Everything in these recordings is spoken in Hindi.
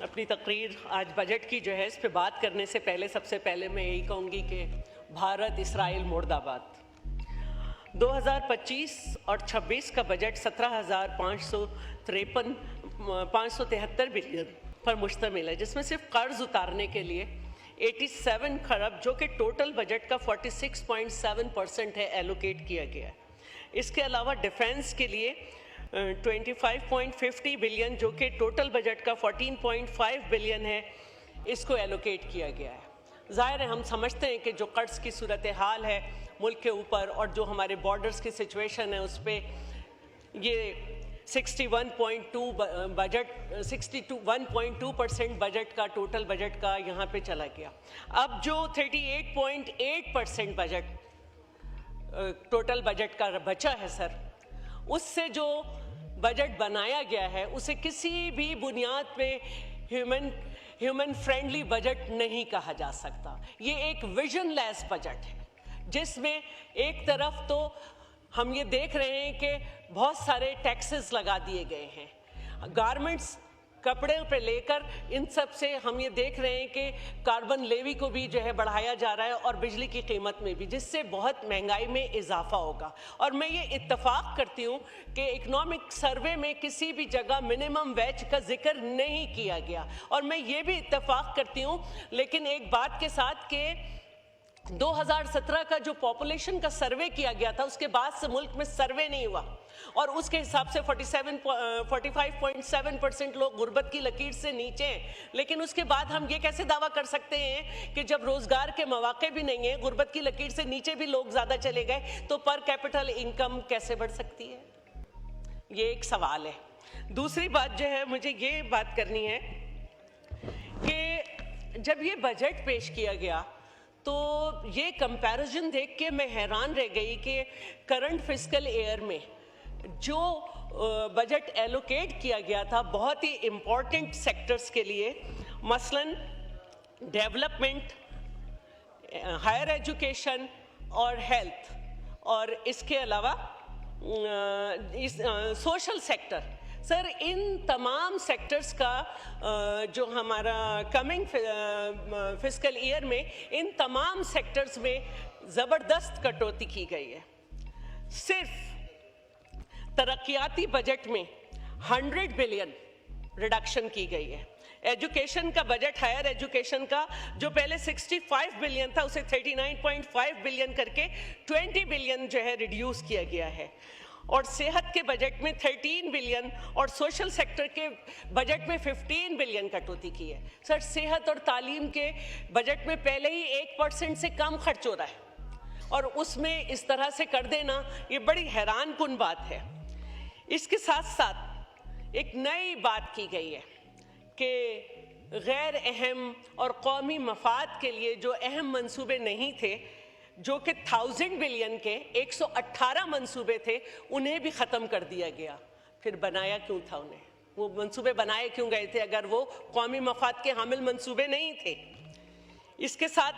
अपनी तकरीर आज बजट की जो है इस पे बात करने से पहले सबसे पहले मैं यही कहूँगी कि भारत इसराइल मुर्दाबाद। 2025 और 26 का बजट 17,573 बिलियन पर मुश्तमिल है, जिसमें सिर्फ कर्ज उतारने के लिए 87 खरब जो कि टोटल बजट का 46.7% है एलोकेट किया गया है। इसके अलावा डिफेंस के लिए 25.50 बिलियन जो कि टोटल बजट का 14.5 बिलियन है, इसको एलोकेट किया गया है। ज़ाहिर है हम समझते हैं कि जो कर्ज की सूरत हाल है मुल्क के ऊपर और जो हमारे बॉर्डर्स की सिचुएशन है उस पर ये 1.2% बजट का टोटल बजट का यहाँ पे चला गया। अब जो 38.8% बजट टोटल बजट का बचा है सर, उससे जो बजट बनाया गया है उसे किसी भी बुनियाद पे ह्यूमन फ्रेंडली बजट नहीं कहा जा सकता। ये एक विजनलेस बजट है जिसमें एक तरफ तो हम ये देख रहे हैं कि बहुत सारे टैक्सेस लगा दिए गए हैं, गारमेंट्स कपड़े पे लेकर इन सब से हम ये देख रहे हैं कि कार्बन लेवी को भी जो है बढ़ाया जा रहा है और बिजली की कीमत में भी, जिससे बहुत महंगाई में इजाफा होगा। और मैं ये इत्तेफाक करती हूँ कि इकोनॉमिक सर्वे में किसी भी जगह मिनिमम वेज का जिक्र नहीं किया गया। और मैं ये भी इत्तेफाक करती हूँ लेकिन एक बात के साथ कि 2017 का जो पॉपुलेशन का सर्वे किया गया था उसके बाद से मुल्क में सर्वे नहीं हुआ और उसके हिसाब से 45.7% लोग गुर्बत की लकीर से नीचे हैं। लेकिन उसके बाद हम ये कैसे दावा कर सकते हैं कि जब रोजगार के मौके भी नहीं है, गुर्बत की लकीर से नीचे भी लोग ज्यादा चले गए, तो पर कैपिटल इनकम कैसे बढ़ सकती है? ये एक सवाल है। दूसरी बात जो है मुझे ये बात करनी है कि जब ये बजट पेश किया गया तो ये कंपैरिजन देख के मैं हैरान रह गई कि करंट फिस्कल ईयर में जो बजट एलोकेट किया गया था बहुत ही इम्पॉर्टेंट सेक्टर्स के लिए, मसलन डेवलपमेंट, हायर एजुकेशन और हेल्थ, और इसके अलावा सोशल सेक्टर, सर इन तमाम सेक्टर्स का जो हमारा कमिंग फिस्कल ईयर में इन तमाम सेक्टर्स में ज़बरदस्त कटौती की गई है। सिर्फ तरक्याती बजट में 100 बिलियन रिडक्शन की गई है। एजुकेशन का बजट, हायर एजुकेशन का जो पहले 65 बिलियन था उसे 39.5 बिलियन करके 20 बिलियन जो है रिड्यूस किया गया है। और सेहत के बजट में 13 बिलियन और सोशल सेक्टर के बजट में 15 बिलियन कटौती की है। सर सेहत और तालीम के बजट में पहले ही 1% से कम खर्च हो रहा है और उसमें इस तरह से कर देना ये बड़ी हैरान कुन बात है। इसके साथ साथ एक नई बात की गई है कि गैर अहम और कौमी मफाद के लिए जो अहम मंसूबे नहीं थे, जो कि 1000 बिलियन के 118 मंसूबे थे, उन्हें भी ख़त्म कर दिया गया। फिर बनाया क्यों था उन्हें? वो मंसूबे बनाए क्यों गए थे अगर वो कौमी मफाद के हामिल मंसूबे नहीं थे? इसके साथ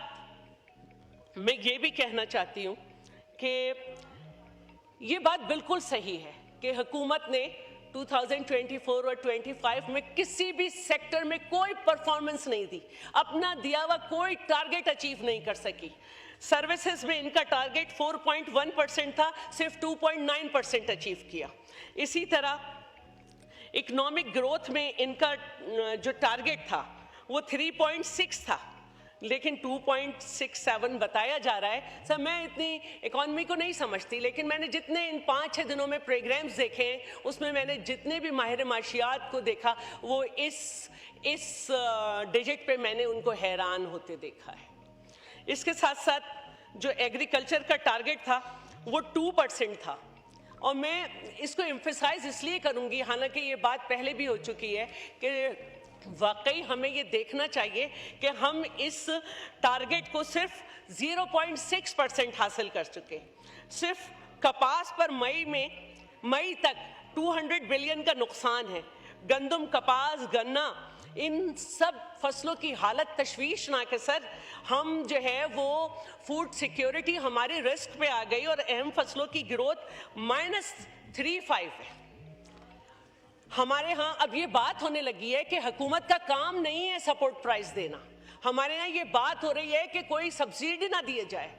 मैं ये भी कहना चाहती हूँ कि ये बात बिल्कुल सही है कि हुकूमत ने 2024 और 25 में किसी भी सेक्टर में कोई परफॉर्मेंस नहीं दी, अपना दिया हुआ कोई टारगेट अचीव नहीं कर सकी। सर्विसेज में इनका टारगेट 4.1% था, सिर्फ 2.9% अचीव किया। इसी तरह इकोनॉमिक ग्रोथ में इनका जो टारगेट था वो 3.6 था, लेकिन 2.67 बताया जा रहा है। सर मैं इतनी इकॉनमी को नहीं समझती, लेकिन मैंने जितने इन 5-6 दिनों में प्रोग्राम्स देखे हैं उसमें मैंने जितने भी माहिर माशियात को देखा वो इस डिजिट पे मैंने उनको हैरान होते देखा है। इसके साथ साथ जो एग्रीकल्चर का टारगेट था वो 2% था, और मैं इसको एम्फसाइज इसलिए करूंगी, हालांकि ये बात पहले भी हो चुकी है, कि वाकई हमें ये देखना चाहिए कि हम इस टारगेट को सिर्फ 0.6% हासिल कर चुके। सिर्फ कपास पर मई तक 200 बिलियन का नुकसान है। गंदम, कपास, गन्ना, इन सब फसलों की हालत तशवीशनाक है सर। हम जो है वो फूड सिक्योरिटी हमारी रिस्क पे आ गई और अहम फसलों की ग्रोथ -3.5 है। हमारे यहाँ अब ये बात होने लगी है कि हुकूमत का काम नहीं है सपोर्ट प्राइस देना, हमारे यहाँ ये बात हो रही है कि कोई सब्सिडी ना दिए जाए।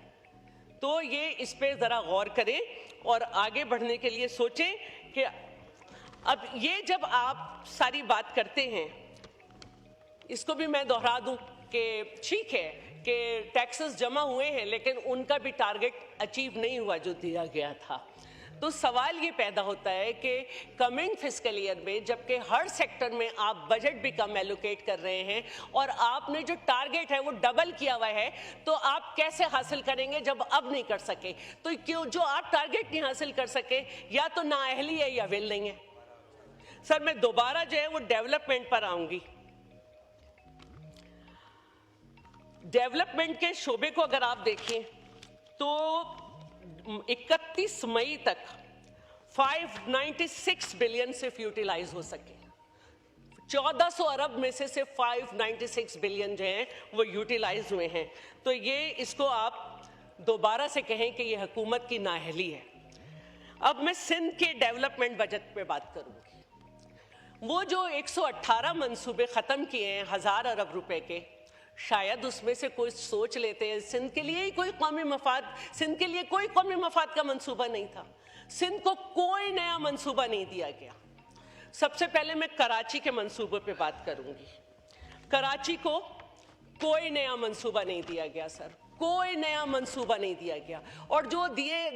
तो ये इस पे जरा गौर करें और आगे बढ़ने के लिए सोचें कि अब ये जब आप सारी बात करते हैं, इसको भी मैं दोहरा दूं कि ठीक है कि टैक्सेस जमा हुए हैं लेकिन उनका भी टारगेट अचीव नहीं हुआ जो दिया गया था। तो सवाल ये पैदा होता है कि कमिंग फिस्कल ईयर में जबकि हर सेक्टर में आप बजट भी कम एलोकेट कर रहे हैं और आपने जो टारगेट है वो डबल किया हुआ है, तो आप कैसे हासिल करेंगे जब अब नहीं कर सके? तो क्यों जो आप टारगेट नहीं हासिल कर सके, या तो नाअहली है या विल नहीं है। सर मैं दोबारा जो है वो डेवलपमेंट पर आऊंगी। डेवलपमेंट के शोबे को अगर आप देखें तो 31 मई तक 596 बिलियन सिर्फ यूटिलाइज हो सके। 1400 अरब में से सिर्फ 596 बिलियन जो हैं वो यूटिलाइज हुए हैं। तो ये इसको आप दोबारा से कहें कि ये हुकूमत की नाअहली है। अब मैं सिंध के डेवलपमेंट बजट पे बात करूंगी। वो जो 118 मंसूबे खत्म किए हैं 1000 अरब रुपए के, शायद उसमें से कोई सोच लेते हैं सिंध के लिए ही कोई कौमी मफाद, सिंध के लिए कोई कौमी मफाद का मंसूबा नहीं था। सिंध को कोई नया मंसूबा नहीं दिया गया। सबसे पहले मैं कराची के मंसूबे पे बात करूंगी। कराची को कोई नया मंसूबा नहीं दिया गया सर, कोई नया मंसूबा नहीं दिया गया। और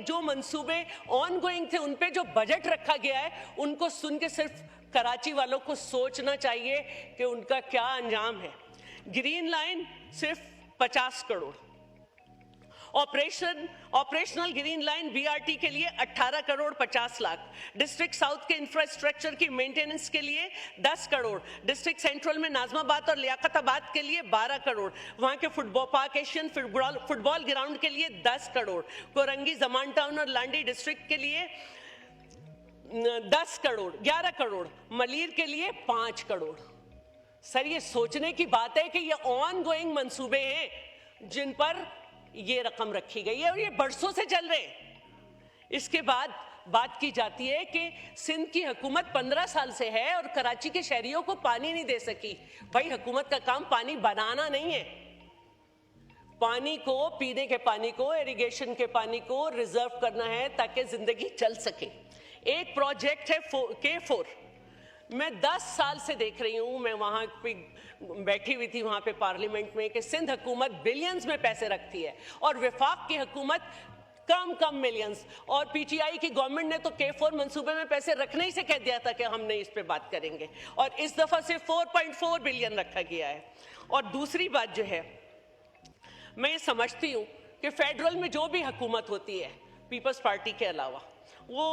जो मंसूबे ऑन गोइंग थे उन पे जो बजट रखा गया है उनको सुन के सिर्फ कराची वालों को सोचना चाहिए कि उनका क्या अंजाम है। ग्रीन लाइन सिर्फ 50 crore, operational green line BRT के लिए 18 करोड़ 50 लाख, डिस्ट्रिक्ट साउथ के इंफ्रास्ट्रक्चर की मेंटेनेंस के लिए 10 करोड़, डिस्ट्रिक्ट सेंट्रल में नाजमाबाद और लियाकताबाद के लिए 12 करोड़, वहां के फुटबॉल पाक एशियन फुटबॉल ग्राउंड के लिए 10 करोड़, कोरंगी जमान टाउन और लांडी डिस्ट्रिक्ट के लिए 10 करोड़, 11 करोड़, मलीर के लिए 5 करोड़। सर ये सोचने की बात है कि ये ऑन गोइंग मंसूबे हैं जिन पर ये रकम रखी गई है और ये बरसों से चल रहे हैं। इसके बाद बात की जाती है कि सिंध की हुकूमत 15 साल से है और कराची के शहरियों को पानी नहीं दे सकी। भाई हुकूमत का काम पानी बनाना नहीं है, पानी को, पीने के पानी को, इरिगेशन के पानी को रिजर्व करना है ताकि जिंदगी चल सके। एक प्रोजेक्ट है K4, मैं 10 साल से देख रही हूं, मैं वहां पे बैठी हुई थी वहां पे पार्लियामेंट में, कि सिंध हुकूमत बिलियंस में पैसे रखती है और विफाक की हुकूमत कम मिलियंस। और पीटीआई की गवर्नमेंट ने तो K4 मंसूबे में पैसे रखने ही से कह दिया था कि हम नहीं इस पे बात करेंगे, और इस दफा से 4.4 बिलियन रखा गया है। और दूसरी बात जो है, मैं ये समझती हूं कि फेडरल में जो भी हुकूमत होती है पीपल्स पार्टी के अलावा, वो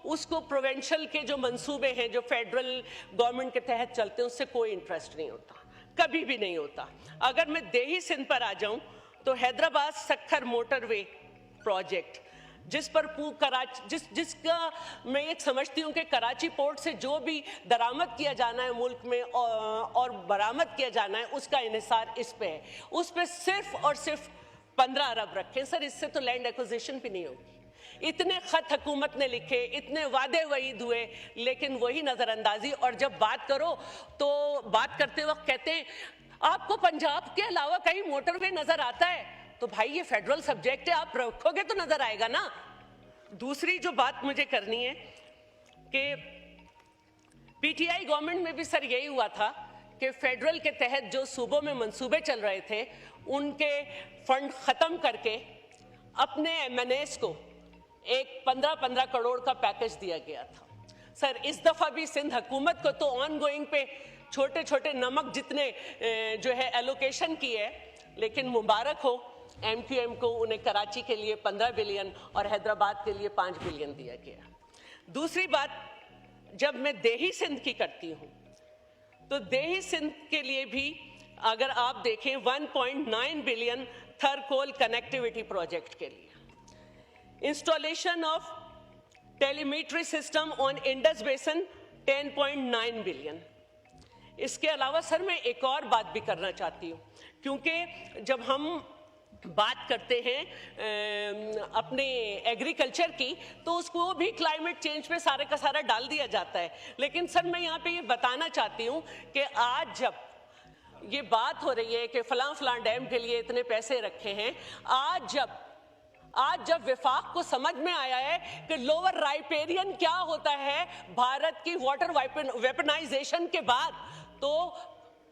उसको प्रोविंशियल के जो मंसूबे हैं जो फेडरल गवर्नमेंट के तहत चलते हैं उससे कोई इंटरेस्ट नहीं होता, कभी भी नहीं होता। अगर मैं देही सिंध पर आ जाऊं तो हैदराबाद सक्खर मोटरवे प्रोजेक्ट, जिस पर जिसका मैं ये समझती हूँ कि कराची पोर्ट से जो भी दरामद किया जाना है मुल्क में और बरामद किया जाना है उसका इन्हिसार इस पे है, उस पे सिर्फ और सिर्फ 15 अरब रखें। सर इससे तो लैंड एक्विजिशन भी नहीं होगी। इतने खत हुकूमत ने लिखे, इतने वादे वईद हुए, लेकिन वही नजरअंदाजी। और जब बात करो तो बात करते वक्त कहते हैं आपको पंजाब के अलावा कहीं मोटरवे नजर आता है, तो भाई ये फेडरल सब्जेक्ट है, आप रखोगे तो नजर आएगा ना। दूसरी जो बात मुझे करनी है कि पीटीआई गवर्नमेंट में भी सर यही हुआ था कि फेडरल के तहत जो सूबों में मंसूबे चल रहे थे उनके फंड खत्म करके अपने MNAs को एक 15-15 करोड़ का पैकेज दिया गया था। सर इस दफा भी सिंध हुकूमत को तो ऑन गोइंग पे छोटे छोटे नमक जितने जो है एलोकेशन की है, लेकिन मुबारक हो MQM को, उन्हें कराची के लिए 15 बिलियन और हैदराबाद के लिए 5 बिलियन दिया गया। दूसरी बात, जब मैं देही सिंध की करती हूँ तो देही सिंध के लिए भी अगर आप देखें 1.9 बिलियन थरकोल कनेक्टिविटी प्रोजेक्ट के लिए, installation of telemetry system on Indus बेसन 10.9 बिलियन। इसके अलावा सर मैं एक और बात भी करना चाहती हूँ, क्योंकि जब हम बात करते हैं अपने एग्रीकल्चर की, तो उसको भी क्लाइमेट चेंज पे सारे का सारा डाल दिया जाता है। लेकिन सर मैं यहाँ पे ये बताना चाहती हूँ कि आज जब ये बात हो रही है कि फलां डैम के लिए इतने पैसे रखे हैं, आज जब विफाक को समझ में आया है कि लोअर राइपेरियन क्या होता है भारत की वाटर वेपनाइजेशन के बाद, तो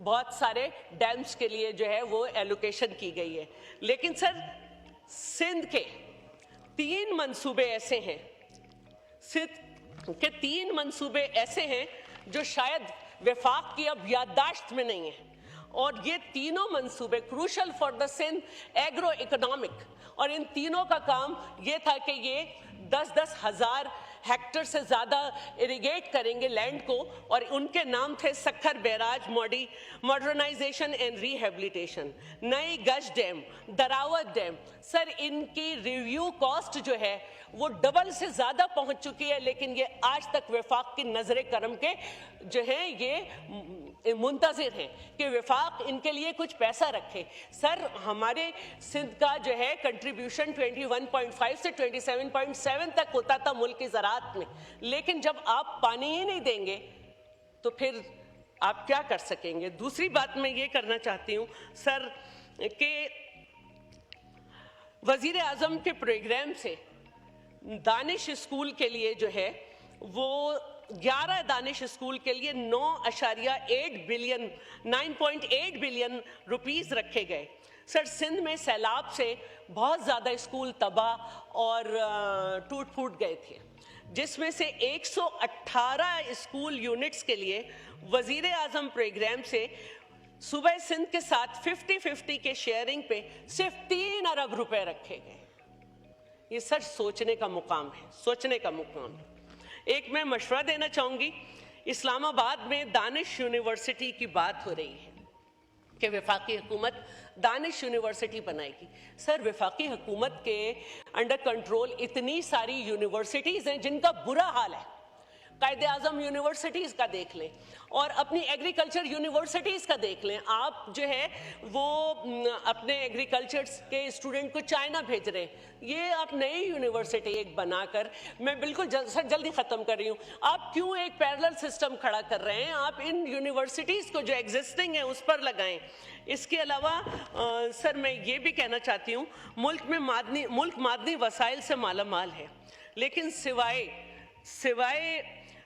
बहुत सारे डैम्स के लिए जो है वो एलोकेशन की गई है। लेकिन सर सिंध के 3 मंसूबे ऐसे हैं, सिंध के 3 मंसूबे ऐसे हैं जो शायद विफाक की अब याददाश्त में नहीं है, और ये तीनों मंसूबे crucial for the Sindh agro economic, और इन तीनों का काम ये था कि ये 10-10 हजार हेक्टर से ज्यादा इरिगेट करेंगे लैंड को, और उनके नाम थे Sukkur barrage modernisation and rehabilitation, Nai Gaj dam, Darawat dam. Sir इनकी रिव्यू कॉस्ट जो है वो डबल से ज्यादा पहुंच चुकी है, लेकिन ये आज तक विफाक की नजरे करम के जो है ये मुंतजिर हैं कि विफाक इनके लिए कुछ पैसा रखे। सर हमारे सिंध का जो है कंट्रीब्यूशन 21.5 से 27.7 तक होता था मुल्क की ज़राअत में, लेकिन जब आप पानी ही नहीं देंगे तो फिर आप क्या कर सकेंगे। दूसरी बात मैं ये करना चाहती हूँ सर कि वजीर आजम के प्रोग्राम से दानिश स्कूल के लिए जो है वो 11 दानिश स्कूल के लिए 9.8 बिलियन रुपीस रखे गए। सर सिंध में सैलाब से बहुत ज़्यादा स्कूल तबाह और टूट फूट गए थे, जिसमें से 118 स्कूल यूनिट्स के लिए वजीर आजम प्रोग्राम से सूबे सिंध के साथ 50-50 के शेयरिंग पे सिर्फ 3 अरब रुपए रखे गए। ये सर सोचने का मुकाम है, सोचने का मुकाम है। एक मैं मशवरा देना चाहूँगी, इस्लामाबाद में दानिश यूनिवर्सिटी की बात हो रही है कि वफाकी हुकूमत दानिश यूनिवर्सिटी बनाएगी। सर वफाकी हुकूमत के अंडर कंट्रोल इतनी सारी यूनिवर्सिटीज़ हैं जिनका बुरा हाल है। कायदे आज़म यूनिवर्सिटीज़ का देख लें और अपनी एग्रीकल्चर यूनिवर्सिटीज़ का देख लें। आप जो है वो अपने एग्रीकल्चर के स्टूडेंट को चाइना भेज रहे हैं। ये आप नई यूनिवर्सिटी एक बनाकर, मैं बिल्कुल जल्दी ख़त्म कर रही हूँ, आप क्यों एक पैरेलल सिस्टम खड़ा कर रहे हैं? आप इन यूनिवर्सिटीज़ को जो एग्जिस्टिंग है उस पर लगाएं। इसके अलावा सर मैं ये भी कहना चाहती हूँ, मुल्क मादनी वसाइल से मालामाल है, लेकिन सिवाय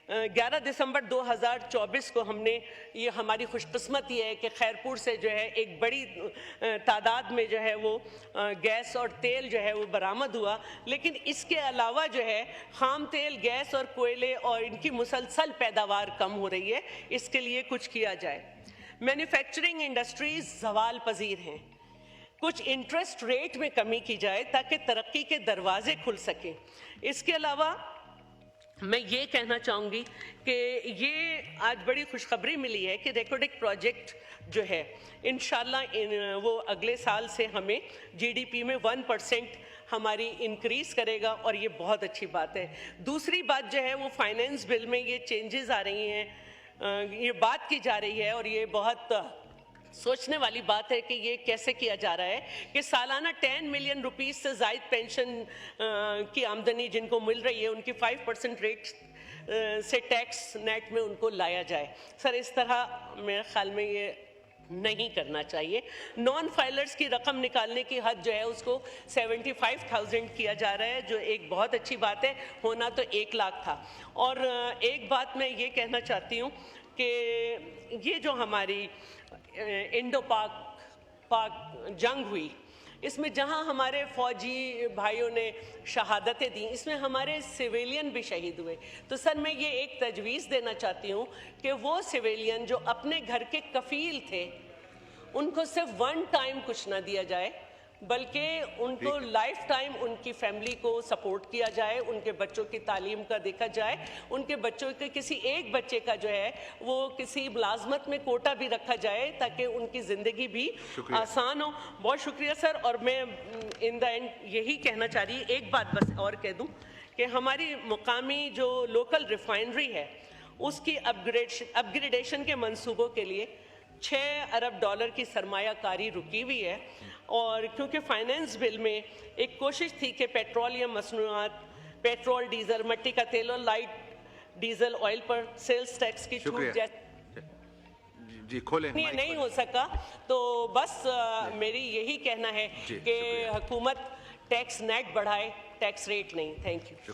11 दिसंबर 2024 को हमने ये हमारी खुशकिस्मती है कि खैरपुर से जो है एक बड़ी तादाद में जो है वो गैस और तेल जो है वो बरामद हुआ, लेकिन इसके अलावा जो है खाम तेल, गैस और कोयले और इनकी मुसलसल पैदावार कम हो रही है। इसके लिए कुछ किया जाए। मैन्युफैक्चरिंग इंडस्ट्रीज ज़वाल पजीर हैं, कुछ इंटरेस्ट रेट में कमी की जाए ताकि तरक्की के दरवाजे खुल सकें। इसके अलावा मैं ये कहना चाहूँगी कि ये आज बड़ी खुशखबरी मिली है कि रेकोडिक प्रोजेक्ट जो है इंशाल्लाह वो अगले साल से हमें जीडीपी में 1% हमारी इंक्रीज़ करेगा, और ये बहुत अच्छी बात है। दूसरी बात जो है वो फाइनेंस बिल में ये चेंजेस आ रही हैं, ये बात की जा रही है और ये बहुत सोचने वाली बात है कि ये कैसे किया जा रहा है कि सालाना 10 मिलियन रुपीस से ज़ायद पेंशन की आमदनी जिनको मिल रही है उनकी 5% रेट से टैक्स नेट में उनको लाया जाए। सर इस तरह मेरे ख्याल में ये नहीं करना चाहिए। नॉन फाइलर्स की रकम निकालने की हद जो है उसको 75,000 किया जा रहा है, जो एक बहुत अच्छी बात है। होना तो 1 लाख था। और एक बात मैं ये कहना चाहती हूँ कि ये जो हमारी इंडो पाक जंग हुई, इसमें जहां हमारे फौजी भाइयों ने शहादतें दी, इसमें हमारे सिविलियन भी शहीद हुए। तो सर मैं ये एक तजवीज़ देना चाहती हूँ कि वो सिविलियन जो अपने घर के कफील थे उनको सिर्फ 1 टाइम कुछ ना दिया जाए, बल्कि उनको लाइफ टाइम उनकी फैमिली को सपोर्ट किया जाए, उनके बच्चों की तालीम का देखा जाए, उनके बच्चों के किसी एक बच्चे का जो है वो किसी मुलाजमत में कोटा भी रखा जाए ताकि उनकी ज़िंदगी भी आसान हो। बहुत शुक्रिया सर। और मैं इन द एंड यही कहना चाह रही, एक बात बस और कह दूँ कि हमारी मुकामी जो लोकल रिफाइनरी है उसकी अपग्रेडेशन के मंसूबों के लिए $6 अरब की सरमायाकारी रुकी हुई है। और क्योंकि फाइनेंस बिल में एक कोशिश थी कि पेट्रोलियम मसनूआत, पेट्रोल, डीजल, मिट्टी का तेल और लाइट डीजल ऑयल पर सेल्स टैक्स की छूट जैसे जी खोलें, नहीं हो सका, तो बस मेरी यही कहना है कि हुकूमत टैक्स नेट बढ़ाए, टैक्स रेट नहीं। Thank you.